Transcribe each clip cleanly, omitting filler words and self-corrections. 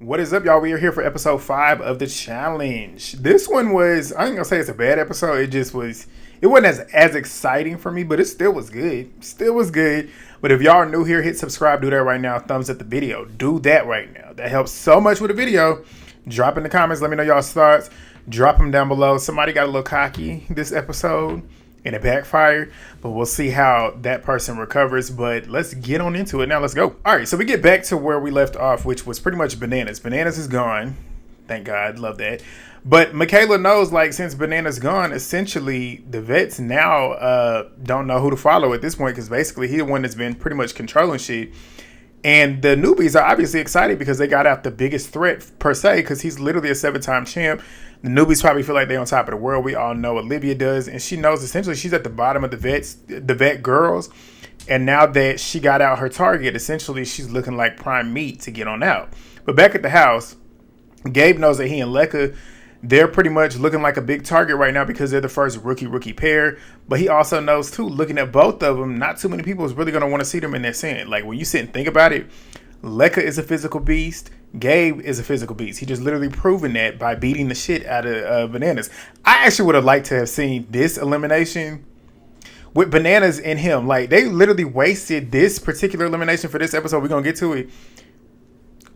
What is up, y'all? We are here for episode 5 of the challenge. This one was, I ain't gonna say it's a bad episode. It wasn't as exciting for me, but it still was good. But if y'all are new here, hit subscribe, do that right now. Thumbs up the video. Do that right now. That helps so much with the video. Drop in the comments. Let me know y'all's thoughts. Drop them down below. Somebody got a little cocky this episode and it backfired, but we'll see how that person recovers. But let's get on into it now. Let's go. All right, so we get back to where we left off, which was pretty much Bananas. Bananas is gone. Thank God. Love that. But Michaela knows, like, since Bananas gone, essentially the vets now don't know who to follow at this point, because basically he's the one that's been pretty much controlling shit. And the newbies are obviously excited because they got out the biggest threat per se, because he's literally a 7-time champ. The newbies probably feel like they're on top of the world. We all know Olivia does. And she knows essentially she's at the bottom of the vet girls. And now that she got out her target, essentially she's looking like prime meat to get on out. But back at the house, Gabe knows that he and Lekka, they're pretty much looking like a big target right now because they're the first rookie pair. But he also knows, too, looking at both of them, not too many people is really going to want to see them in their sin. Like, when you sit and think about it, Lekka is a physical beast. Gabe is a physical beast. He just literally proven that by beating the shit out of Bananas. I actually would have liked to have seen this elimination with Bananas and him. Like, they literally wasted this particular elimination for this episode. We're going to get to it.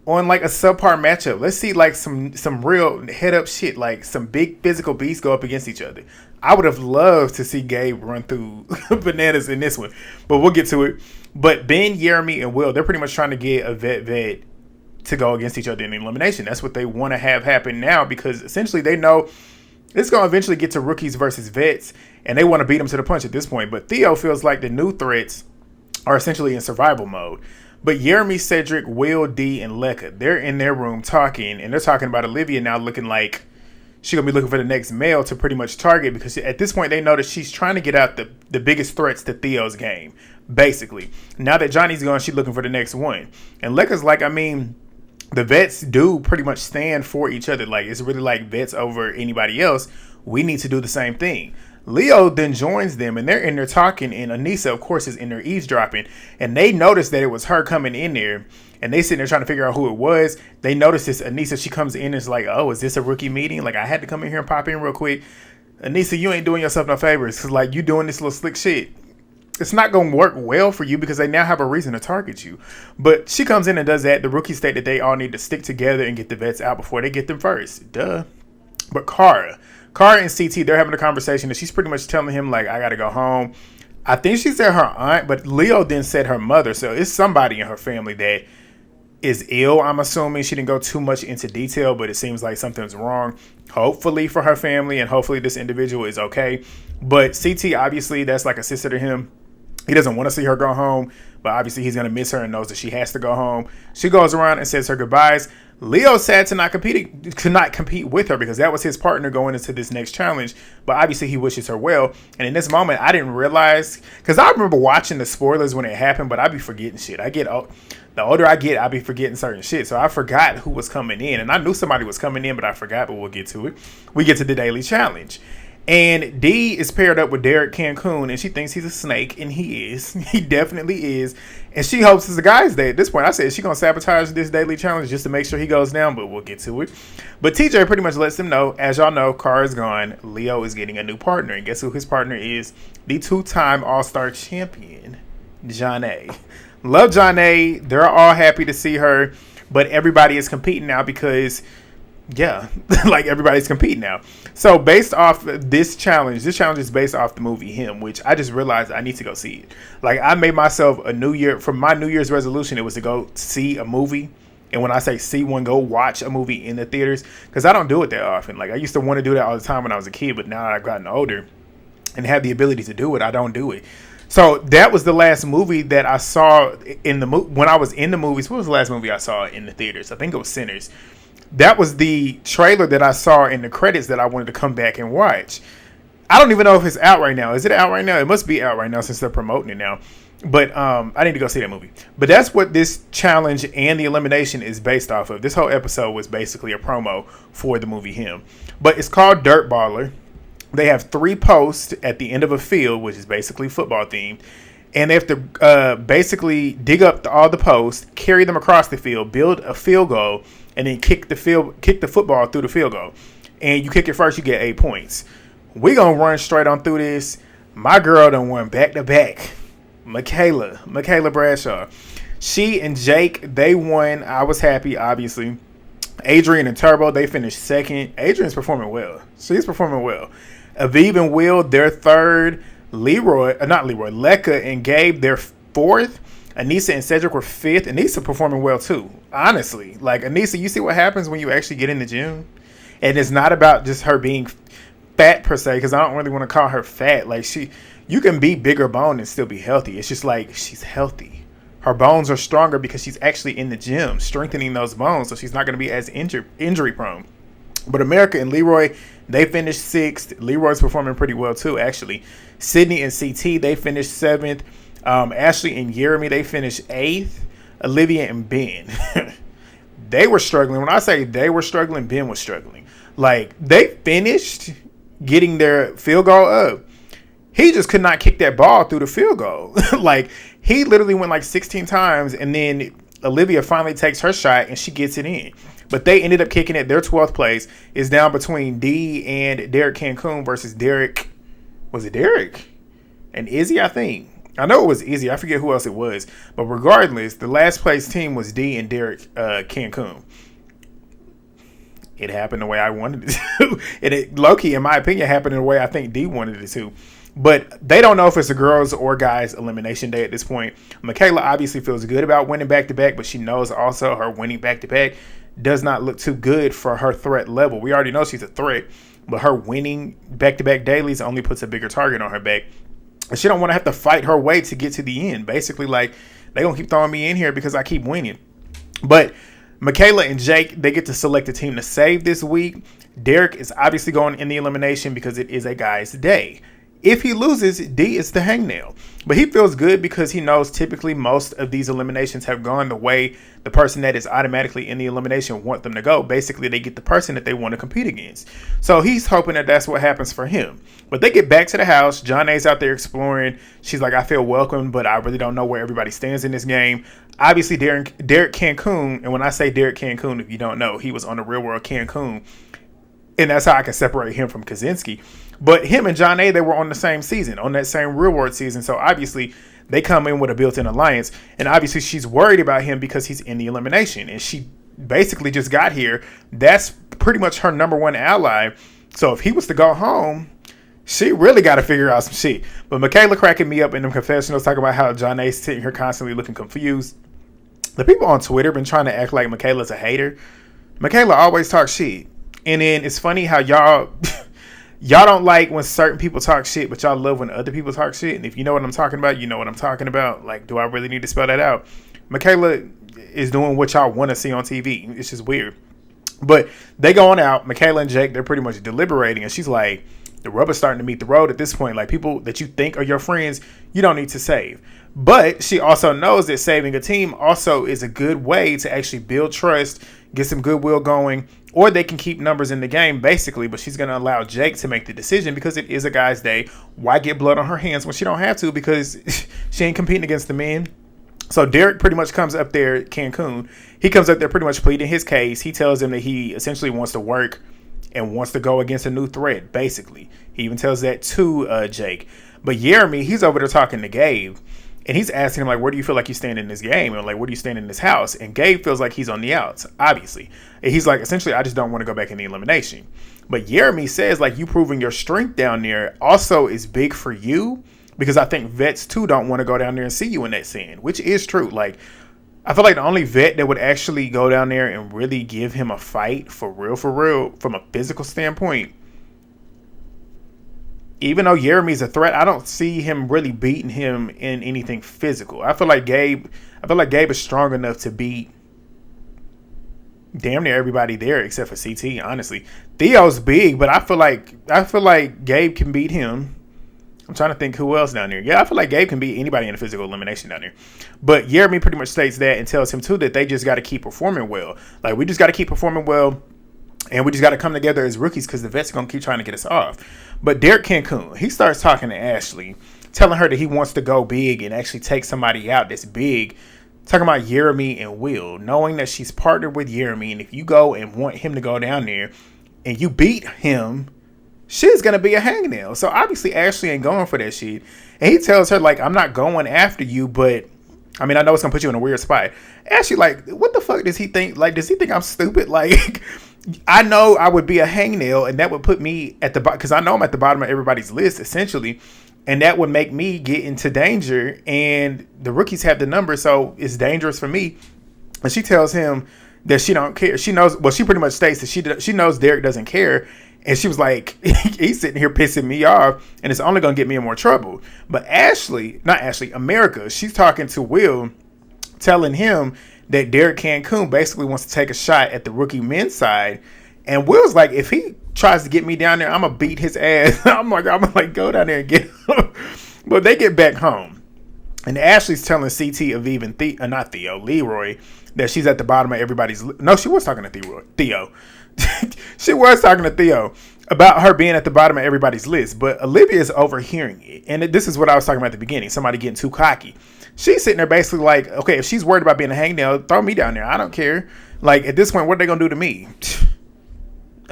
On like a subpar matchup. Let's see like some real head up shit, like some big physical beasts go up against each other. I would have loved to see Gabe run through Bananas in this one, but we'll get to it. But Ben, Yeremi, and Will, they're pretty much trying to get a vet to go against each other in elimination. That's what they want to have happen now, because essentially they know it's going to eventually get to rookies versus vets, and they want to beat them to the punch at this point. But Theo feels like the new threats are essentially in survival mode. But Yeremi, Cedric, Will, D, and Lekka, they're in their room talking, and they're talking about Olivia now looking like she's going to be looking for the next male to pretty much target, because at this point they know that she's trying to get out the biggest threats to Theo's game, basically. Now that Johnny's gone, she's looking for the next one. And Lekka's like, I mean, the vets do pretty much stand for each other. Like, it's really like vets over anybody else. We need to do the same thing. Leo then joins them, and they're in there talking, and Anissa, of course, is in there eavesdropping, and they notice that it was her coming in there, and they sitting there trying to figure out who it was. They notice this Anissa. She comes in and is like, oh, is this a rookie meeting? Like, I had to come in here and pop in real quick. Anissa, you ain't doing yourself no favors, because, like, you doing this little slick shit. It's not going to work well for you because they now have a reason to target you. But she comes in and does that. The rookies state that they all need to stick together and get the vets out before they get them first. Duh. But Cara and CT, they're having a conversation, and she's pretty much telling him, like, I got to go home. I think she said her aunt, but Leo then said her mother. So it's somebody in her family that is ill, I'm assuming. She didn't go too much into detail, but it seems like something's wrong. Hopefully for her family, and hopefully this individual is okay. But CT, obviously, that's like a sister to him. He doesn't want to see her go home, but obviously he's going to miss her and knows that she has to go home. She goes around and says her goodbyes. Leo's sad to not compete with her because that was his partner going into this next challenge, but obviously he wishes her well. And in this moment, I didn't realize, because I remember watching the spoilers when it happened, but I be forgetting shit. The older I get, I be forgetting certain shit. So I forgot who was coming in, and I knew somebody was coming in, but I forgot, but we'll get to it. We get to the daily challenge. And D is paired up with Derrick Cancun, and she thinks he's a snake, and he is. He definitely is. And she hopes it's the guy's day. At this point, I said she's going to sabotage this daily challenge just to make sure he goes down, but we'll get to it. But TJ pretty much lets them know, as y'all know, Cara is gone. Leo is getting a new partner. And guess who his partner is? The 2-time All-Star champion, Johnny. Love Johnny. They're all happy to see her, but everybody is competing now because... yeah, like everybody's competing now. So based off this challenge is based off the movie Him, which I just realized I need to go see it. Like, I made myself from my New Year's resolution, it was to go see a movie. And when I say see one, go watch a movie in the theaters, because I don't do it that often. Like, I used to want to do that all the time when I was a kid, but now that I've gotten older and have the ability to do it, I don't do it. So that was the last movie that I saw when I was in the movies. What was the last movie I saw in the theaters? I think it was Sinners. That was the trailer that I saw in the credits that I wanted to come back and watch. I don't even know if it's out right now. Is it out right now? It must be out right now since they're promoting it now. But I need to go see that movie. But that's what this challenge and the elimination is based off of. This whole episode was basically a promo for the movie Him. But it's called Dirt Baller. They have 3 posts at the end of a field, which is basically football themed. And they have to basically dig up all the posts, carry them across the field, build a field goal, and then kick the football through the field goal. And you kick it first, you get 8 points. We gonna run straight on through this. My girl done won back-to-back. Michaela Bradshaw. She and Jake, they won. I was happy, obviously. Adrian and Turbo, they finished second. Adrian's performing well. She's performing well. Aviv and Will, they're third. Leka and Gabe, they're fourth. Anissa and Cedric were fifth. Anissa performing well too. Honestly, like Anissa, you see what happens when you actually get in the gym, and it's not about just her being fat per se, because I don't really want to call her fat. Like you can be bigger boned and still be healthy. It's just like she's healthy. Her bones are stronger because she's actually in the gym, strengthening those bones, so she's not going to be as injury prone. But America and Leroy, they finished sixth. Leroy's performing pretty well too, actually. Sydney and CT, they finished seventh. Ashley and Yeremi, they finished eighth. Olivia and Ben, they were struggling. When I say they were struggling, Ben was struggling. Like, they finished getting their field goal up. He just could not kick that ball through the field goal. Like, he literally went like 16 times, and then Olivia finally takes her shot, and she gets it in. But they ended up kicking it. Their 12th place is down between D and Derrick Cancun versus Derrick. Was it Derrick? And Izzy, I think. I know it was Izzy. I forget who else it was. But regardless, the last place team was D and Derrick Cancun. It happened the way I wanted it to. And it, low-key, in my opinion, happened in the way I think D wanted it to. But they don't know if it's a girls or guys elimination day at this point. Michaela obviously feels good about winning back-to-back, but she knows also her winning back-to-back does not look too good for her threat level. We already know she's a threat, but her winning back-to-back dailies only puts a bigger target on her back. And she don't want to have to fight her way to get to the end. Basically, like, they going to keep throwing me in here because I keep winning. But Michaela and Jake, they get to select a team to save this week. Derrick is obviously going in the elimination because it is a guy's day. If he loses, D is the hangnail. But he feels good because he knows typically most of these eliminations have gone the way the person that is automatically in the elimination want them to go. Basically, they get the person that they want to compete against. So he's hoping that that's what happens for him. But they get back to the house. John A's out there exploring. She's like, I feel welcome, but I really don't know where everybody stands in this game. Obviously, Derrick Cancun, and when I say Derrick Cancun, if you don't know, he was on the Real World Cancun. And that's how I can separate him from Kosinski. But him and John A, they were on the same season, on that same Real World season. So obviously, they come in with a built-in alliance. And obviously, she's worried about him because he's in the elimination. And she basically just got here. That's pretty much her number one ally. So if he was to go home, she really got to figure out some shit. But Michaela cracking me up in them confessionals, talking about how John A's sitting here constantly looking confused. The people on Twitter been trying to act like Michaela's a hater. Michaela always talks shit. And then it's funny how y'all don't like when certain people talk shit, but y'all love when other people talk shit. And if you know what I'm talking about, you know what I'm talking about. Like, do I really need to spell that out? Michaela is doing what y'all want to see on TV. It's just weird. But they going out. Michaela and Jake, they're pretty much deliberating. And she's like, the rubber's starting to meet the road at this point. Like, people that you think are your friends, you don't need to save. But she also knows that saving a team also is a good way to actually build trust, get some goodwill going, or they can keep numbers in the game, basically. But she's going to allow Jake to make the decision because it is a guy's day. Why get blood on her hands when she don't have to? Because she ain't competing against the men. So Derrick pretty much comes up there, Cancun. He comes up there pretty much pleading his case. He tells them that he essentially wants to work and wants to go against a new threat, basically. He even tells that to Jake. But Yeremi, he's over there talking to Gabe. And he's asking him, like, where do you feel like you stand in this game? And, like, where do you stand in this house? And Gabe feels like he's on the outs, obviously. And he's like, essentially, I just don't want to go back in the elimination. But Yeremi says, like, you proving your strength down there also is big for you. Because I think vets, too, don't want to go down there and see you in that scene, which is true. Like, I feel like the only vet that would actually go down there and really give him a fight for real, from a physical standpoint, even though Yeremi's a threat, I don't see him really beating him in anything physical. I feel like Gabe is strong enough to beat damn near everybody there except for CT, honestly. Theo's big, but I feel like Gabe can beat him. I'm trying to think who else down there. Yeah, I feel like Gabe can beat anybody in a physical elimination down there. But Yeremi pretty much states that and tells him too that they just got to keep performing well. Like, we just got to keep performing well. And we just got to come together as rookies because the vets are going to keep trying to get us off. But Derrick Cancun, he starts talking to Ashley, telling her that he wants to go big and actually take somebody out that's big talking about Yeremi and Will, knowing that she's partnered with Yeremi, and if you go and want him to go down there and you beat him, shit's gonna be a hangnail. So obviously Ashley ain't going for that shit. And he tells her, like, I'm not going after you, but I mean, I know it's gonna put you in a weird spot. Ashley, like, what the fuck does he think? Like, does he think I'm stupid? Like, I know I would be a hangnail, and that would put me at the bottom, because I know I'm at the bottom of everybody's list, essentially. And that would make me get into danger, and the rookies have the number, so it's dangerous for me. And she tells him that she don't care. She knows, well, she pretty much states that she knows Derrick doesn't care. And she was like, he's sitting here pissing me off, and it's only going to get me in more trouble. But America, she's talking to Will, telling him that Derrick Cancun basically wants to take a shot at the rookie men's side. And Will's like, if he tries to get me down there, I'm gonna beat his ass. I'm like, go down there and get him. But they get back home, and Ashley's telling CT, Aviv, and Leroy, that she's at the bottom of everybody's. No, she was talking to Theo. She was talking to Theo about her being at the bottom of everybody's list. But Olivia is overhearing it, and this is what I was talking about at the beginning. Somebody getting too cocky. She's sitting there basically like, okay, if she's worried about being a hangnail, throw me down there. I don't care. Like, at this point, what are they gonna do to me?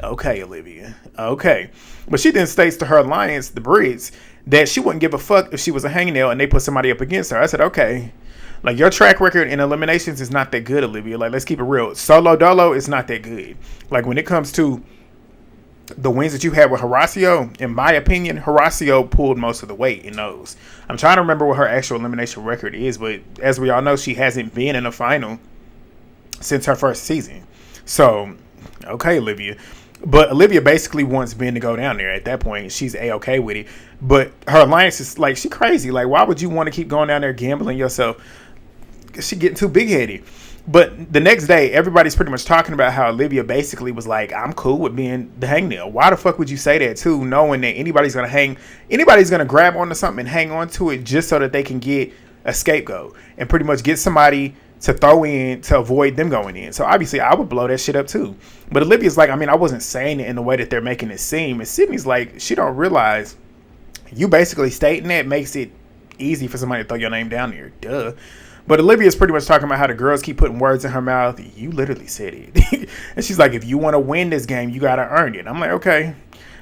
Okay, Olivia. Okay. But she then states to her alliance, the Brits, that she wouldn't give a fuck if she was a hangnail and they put somebody up against her. I said, okay. Like, your track record in eliminations is not that good, Olivia. Like, let's keep it real. Solo dolo is not that good. Like, when it comes to the wins that you had with Horacio, in my opinion, Horacio pulled most of the weight in those. I'm trying to remember what her actual elimination record is, but as we all know, she hasn't been in a final since her first season. So, okay, Olivia. But Olivia basically wants Ben to go down there. At that point, she's A-okay with it. But her alliance is like, she crazy. Like, why would you want to keep going down there gambling yourself? She getting too big-headed. But the next day, everybody's pretty much talking about how Olivia basically was like, I'm cool with being the hangnail. Why the fuck would you say that too, knowing that anybody's going to grab onto something and hang on to it just so that they can get a scapegoat and pretty much get somebody to throw in to avoid them going in. So obviously I would blow that shit up too. But Olivia's like, I mean, I wasn't saying it in the way that they're making it seem. And Sydney's like, she don't realize you basically stating that makes it easy for somebody to throw your name down there. Duh. But Olivia's pretty much talking about how the girls keep putting words in her mouth. You literally said it. And she's like, if you want to win this game, you got to earn it. I'm like, okay.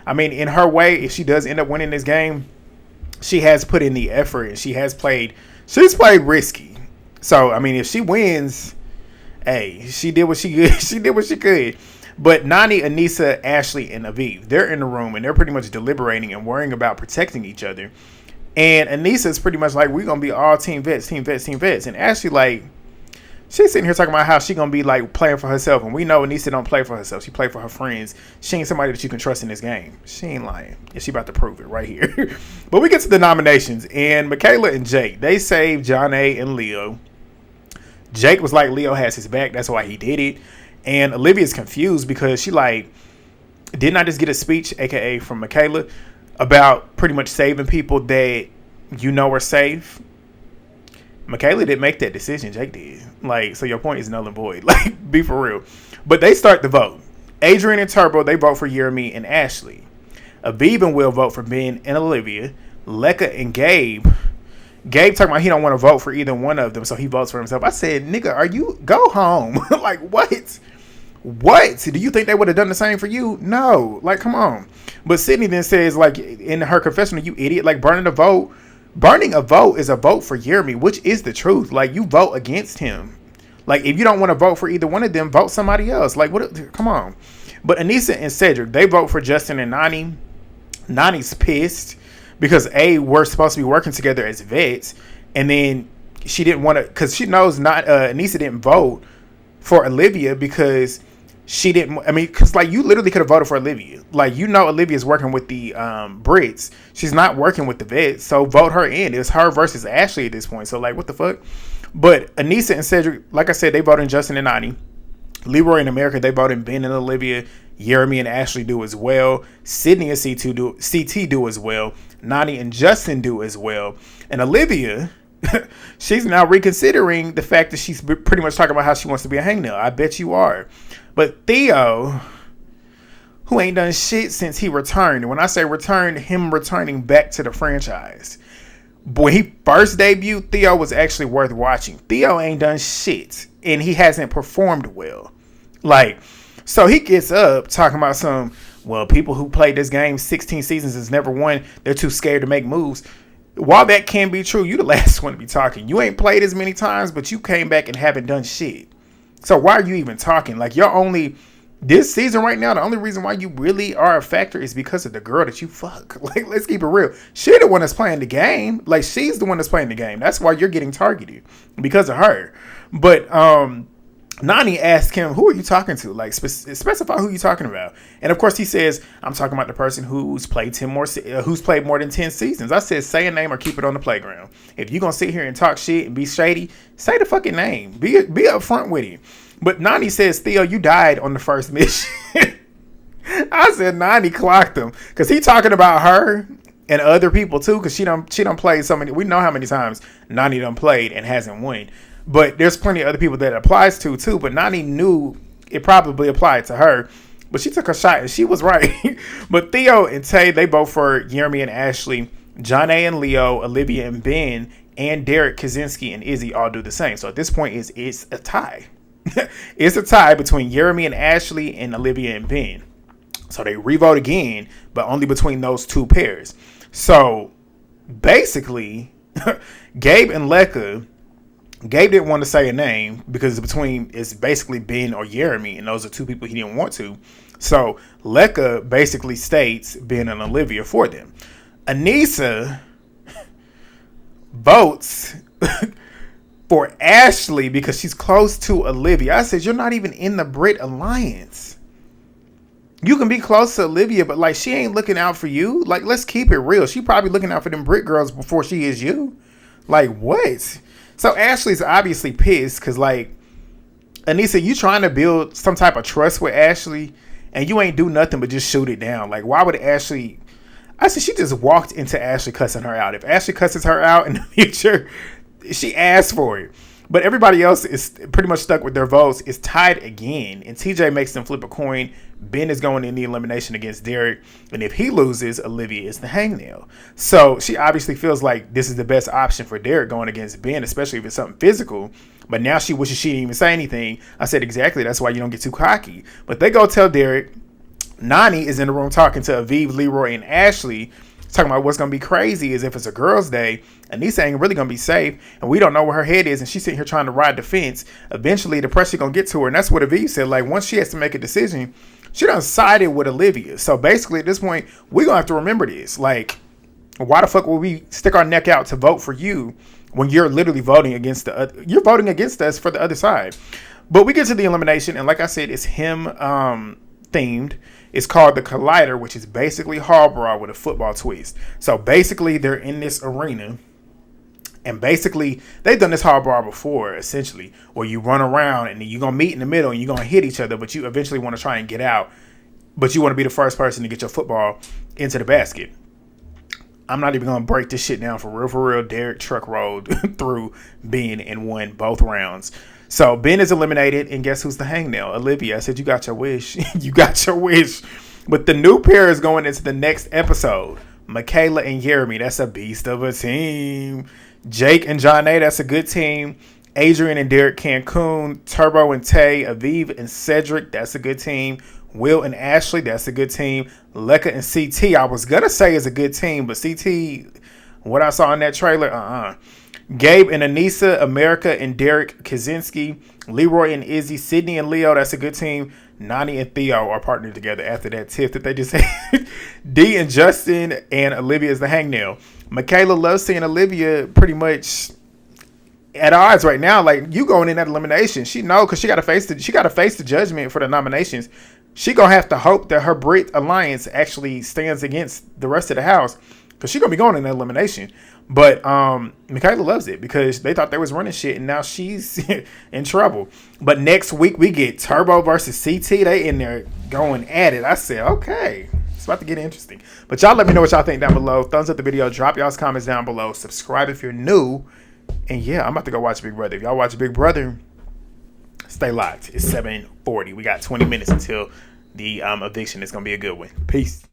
I mean, in her way, if she does end up winning this game, she has put in the effort and she's played risky. So, I mean, if she wins, hey, she did what she could. She did what she could. But Nani, Anissa, Ashley, and Aviv, they're in the room and they're pretty much deliberating and worrying about protecting each other. And Anissa's pretty much like, we're going to be all team vets. And Ashley, like, she's sitting here talking about how she's going to be, like, playing for herself. And we know Anissa don't play for herself. She play for her friends. She ain't somebody that you can trust in this game. She ain't lying. And she about to prove it right here. But we get to the nominations. And Michaela and Jake, they saved John A. and Leo. Jake was like, Leo has his back. That's why he did it. And Olivia's confused because she like, didn't I just get a speech, a.k.a. from Michaela, about pretty much saving people that you know are safe? Michaela didn't make that decision. Jake did. Like, so your point is null and void. Like, be for real. But they start the vote. Adrian and Turbo, they vote for Yeremi and Ashley. Aviv and Will vote for Ben and Olivia. Lekka and Gabe talking about he don't want to vote for either one of them, so he votes for himself. I said, nigga, go home. Like, what? What? Do you think they would have done the same for you? No. Like, come on. But Sydney then says, like, in her confessional, you idiot, like, burning a vote is a vote for Yeremi, which is the truth. Like, you vote against him. Like, if you don't want to vote for either one of them, vote somebody else. Like, what? Come on. But Anissa and Cedric, they vote for Justin and Nani. Nani's pissed because we're supposed to be working together as vets, and then she didn't want to, because she knows Anissa didn't vote for Olivia because she didn't. I mean, because like you literally could have voted for Olivia. Like, you know, Olivia's working with the Brits. She's not working with the vets, so vote her in. It's her versus Ashley at this point. So like, what the fuck? But Anissa and Cedric, like I said, they voted in Justin and Nani. Leroy and America, they voted in Ben and Olivia. Yeremi and Ashley do as well. Sydney and CT do as well. Nani and Justin do as well. And Olivia, she's now reconsidering the fact that she's pretty much talking about how she wants to be a hangnail. I bet you are. But Theo, who ain't done shit since he returned. And when I say returned, him returning back to the franchise. when he first debuted, Theo was actually worth watching. Theo ain't done shit, and he hasn't performed well. Like, so he gets up talking about well, people who played this game 16 seasons has never won. They're too scared to make moves. While that can be true, you the last one to be talking. You ain't played as many times, but you came back and haven't done shit. So why are you even talking? Like, this season right now, the only reason why you really are a factor is because of the girl that you fuck. Like, let's keep it real. She the one that's playing the game. Like, she's the one that's playing the game. That's why you're getting targeted, because of her. But Nani asked him, who are you talking to? Like, specify who you're talking about. And of course he says, I'm talking about the person who's played more than 10 seasons. I said, say a name or keep it on the playground. If you're going to sit here and talk shit and be shady, say the fucking name. Be upfront with him. But Nani says, Theo, you died on the first mission. I said, Nani clocked him. Because he talking about her and other people too. Because she done played so many. We know how many times Nani done played and hasn't won. But there's plenty of other people that it applies to too. But Nani knew it probably applied to her. But she took a shot and she was right. But Theo and Tay, they both for Yeremi and Ashley. John A and Leo, Olivia and Ben, and Derrick, Kosinski, and Izzy all do the same. So at this point, it's a tie. It's a tie between Yeremi and Ashley and Olivia and Ben. So they revote again, but only between those two pairs. So basically, Gabe and Lecca, Gabe didn't want to say a name because it's basically Ben or Yeremi, and those are two people he didn't want to. So Lecca basically states Ben and Olivia for them. Anissa votes for Ashley because she's close to Olivia. I said, you're not even in the Brit Alliance. You can be close to Olivia, but like, she ain't looking out for you. Like, let's keep it real. She probably looking out for them Brit girls before she is you. Like, what? So Ashley's obviously pissed because, like, Anissa, you trying to build some type of trust with Ashley and you ain't do nothing but just shoot it down. Like, why would Ashley... I said, she just walked into Ashley cussing her out. If Ashley cusses her out in the future, she asked for it. But everybody else is pretty much stuck with their votes. It's tied again. And TJ makes them flip a coin. Ben is going in the elimination against Derrick. And if he loses, Olivia is the hangnail. So she obviously feels like this is the best option for Derrick going against Ben, especially if it's something physical. But now she wishes she didn't even say anything. I said, exactly. That's why you don't get too cocky. But they go tell Derrick. Nani is in the room talking to Aviv, Leroy, and Ashley, talking about what's going to be crazy is if it's a girl's day, Anissa ain't really going to be safe, and we don't know where her head is, and she's sitting here trying to ride the fence. Eventually, the pressure going to get to her, and that's what Aviv said. Like, once she has to make a decision, she done sided with Olivia. So, basically, at this point, we're going to have to remember this. Like, why the fuck would we stick our neck out to vote for you when you're literally voting against you're voting against us for the other side? But we get to the elimination, and like I said, it's him themed. It's called the Collider, which is basically hall brawl with a football twist. So basically, they're in this arena, and basically, they've done this hall brawl before, essentially, where you run around and you're gonna meet in the middle and you're gonna hit each other, but you eventually want to try and get out, but you want to be the first person to get your football into the basket. I'm not even gonna break this shit down for real. For real, Derrick truck rolled through Ben and won both rounds. So Ben is eliminated, and guess who's the hangnail? Olivia. I said, you got your wish. You got your wish. But the new pair is going into the next episode. Michaela and Yeremi. That's a beast of a team. Jake and John A. That's a good team. Adrian and Derrick, Cancun. Turbo and Tay. Aviv and Cedric. That's a good team. Will and Ashley. That's a good team. Lecca and CT. I was going to say is a good team, but CT, what I saw in that trailer, Gabe and Anissa, America and Derrick, Kosinski, Leroy and Izzy, Sydney and Leo, that's a good team. Nani and Theo are partnered together after that tip that they just had. D and Justin and Olivia is the hangnail. Michaela loves seeing Olivia pretty much at odds right now. Like, you going in that elimination, she know because she got to face the judgment for the nominations. She gonna have to hope that her Brit Alliance actually stands against the rest of the house because she gonna be going in that elimination. But Michaela loves it because they thought they was running shit, and now she's in trouble. But next week we get Turbo versus CT. They in there going at it. I said, okay, it's about to get interesting. But y'all let me know what y'all think down below. Thumbs up the video. Drop y'all's comments down below. Subscribe if you're new. And yeah, I'm about to go watch Big Brother. If y'all watch Big Brother, stay locked. It's 7:40. We got 20 minutes until the eviction. It's gonna be a good one. Peace.